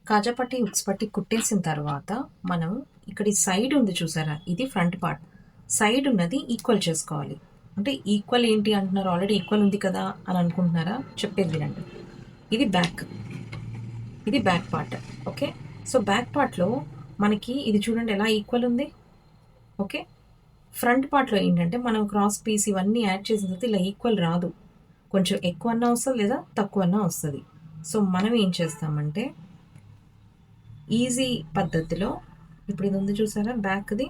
కాజా పట్టి హుక్స్ పట్టి కుట్టేసిన తర్వాత మనం ఇక్కడ ఈ సైడ్ ఉంది చూసారా, ఇది ఫ్రంట్ పార్ట్. సైడ్ ఉన్నది ఈక్వల్ చేసుకోవాలి. అంటే ఈక్వల్ ఏంటి అంటున్నారు, ఆల్రెడీ ఈక్వల్ ఉంది కదా అని అనుకుంటున్నారా? చెప్పేది వినండి. ఇది back part. Okay, so back పార్ట్లో మనకి ఇది చూడండి ఎలా ఈక్వల్ ఉంది. ఓకే, ఫ్రంట్ పార్ట్లో ఏంటంటే మనం క్రాస్ పీస్ ఇవన్నీ యాడ్ చేసిన తర్వాత ఇలా ఈక్వల్ రాదు, కొంచెం ఎక్కువ అన్నా వస్తుంది లేదా తక్కువ అన్నా వస్తుంది. సో మనం ఏం చేస్తామంటే ఈజీ పద్ధతిలో ఇప్పుడు ఇది ఉంది చూసారా బ్యాక్ది,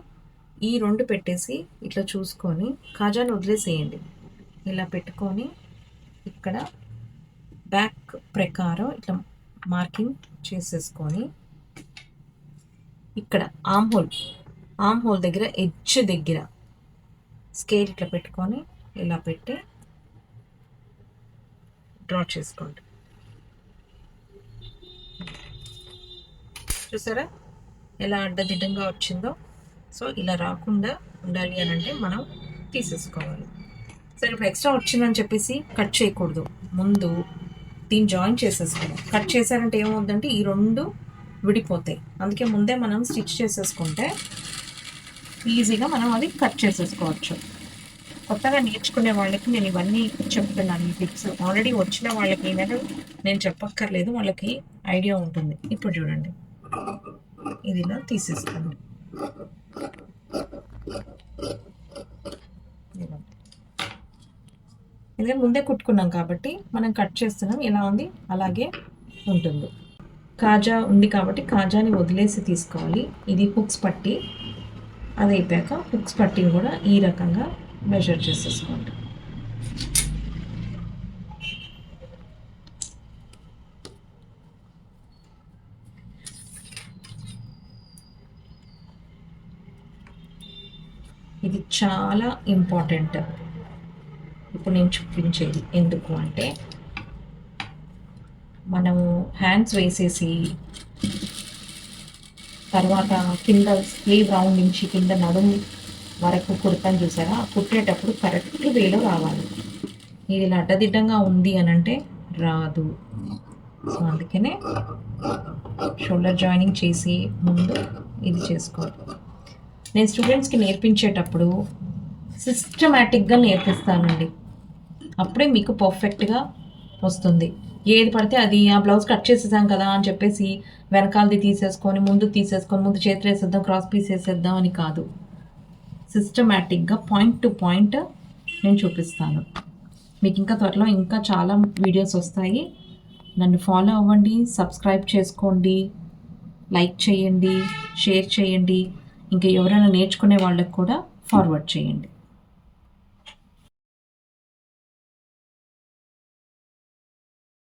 ఈ రెండు పెట్టేసి ఇట్లా చూసుకొని కాజాని వదిలేసేయండి. ఇలా పెట్టుకొని ఇక్కడ బ్యాక్ ప్రకారం ఇట్లా మార్కింగ్ చేసేసుకొని ఇక్కడ ఆమ్ హోల్ దగ్గర ఎడ్జ్ దగ్గర స్కేల్ ఇట్లా పెట్టుకొని ఇలా పెట్టి డ్రా చేసుకోండి. చూసారా ఎలా అడ్డదిడ్డంగా వచ్చిందో. సో ఇలా రాకుండా ఉండాలి అని అంటే మనం తీసేసుకోవాలి. సరే, ఇప్పుడు ఎక్స్ట్రా వచ్చిందని చెప్పేసి కట్ చేయకూడదు, ముందు దీన్ని జాయిన్ చేసేసుకోవాలి. కట్ చేశారంటే ఏమవుతుందంటే ఈ రెండు విడిపోతాయి. అందుకే ముందే మనం స్టిచ్ చేసేసుకుంటే ఈజీగా మనం అది కట్ చేసేసుకోవచ్చు. కొత్తగా నేర్చుకునే వాళ్ళకి నేను ఇవన్నీ చెప్తున్నాను, ఈ టిప్స్. ఆల్రెడీ వచ్చిన వాళ్ళకి ఏమైనా నేను చెప్పక్కర్లేదు, వాళ్ళకి ఐడియా ఉంటుంది. ఇప్పుడు చూడండి, ఇది ఇలా తీసేసుకోండి. ఎందుకంటే ముందే కుట్టుకున్నాం కాబట్టి మనం కట్ చేస్తున్నాం, ఎలా ఉంది అలాగే ఉంటుంది. కాజా ఉంది కాబట్టి కాజాని వదిలేసి తీసుకోవాలి. ఇది హుక్స్ పట్టి, అది అయిపోయాక హుక్స్ పట్టిని కూడా ఈ రకంగా మెజర్ చేసేసుకోండి. ఇది చాలా ఇంపార్టెంట్ ఇప్పుడు నేను చూపించేది. ఎందుకు అంటే మనము హ్యాండ్స్ వేసేసి తర్వాత కింద స్లీవ్ రౌండ్ నుంచి కింద నడుము వరకు కుడతాను చూసారా, కుట్టేటప్పుడు కరెక్ట్ వేలో రావాలి. ఇది ఇలా అడ్డదిడ్డంగా ఉంది అని అంటే రాదు. సో అందుకనే షోల్డర్ జాయినింగ్ చేసి ముందు ఇది చేసుకోవాలి. నేను స్టూడెంట్స్కి నేర్పించేటప్పుడు సిస్టమేటిక్గా నేర్పిస్తానండి, అప్పుడే మీకు పర్ఫెక్ట్గా వస్తుంది. ఏది పడితే అది ఆ బ్లౌజ్ కట్ చేసేసాం కదా అని చెప్పేసి వెనకాలది తీసేసుకొని ముందు చేతులు వేసేద్దాం, క్రాస్ పీస్ వేసేద్దాం అని కాదు. సిస్టమేటిక్గా పాయింట్ టు పాయింట్ నేను చూపిస్తాను. మీకు ఇంకా త్వరలో ఇంకా చాలా వీడియోస్ వస్తాయి. నన్ను ఫాలో అవ్వండి, సబ్స్క్రైబ్ చేసుకోండి, లైక్ చేయండి, షేర్ చేయండి. ఇంకా ఎవరైనా నేర్చుకునే వాళ్ళకి కూడా ఫార్వర్డ్ చేయండి.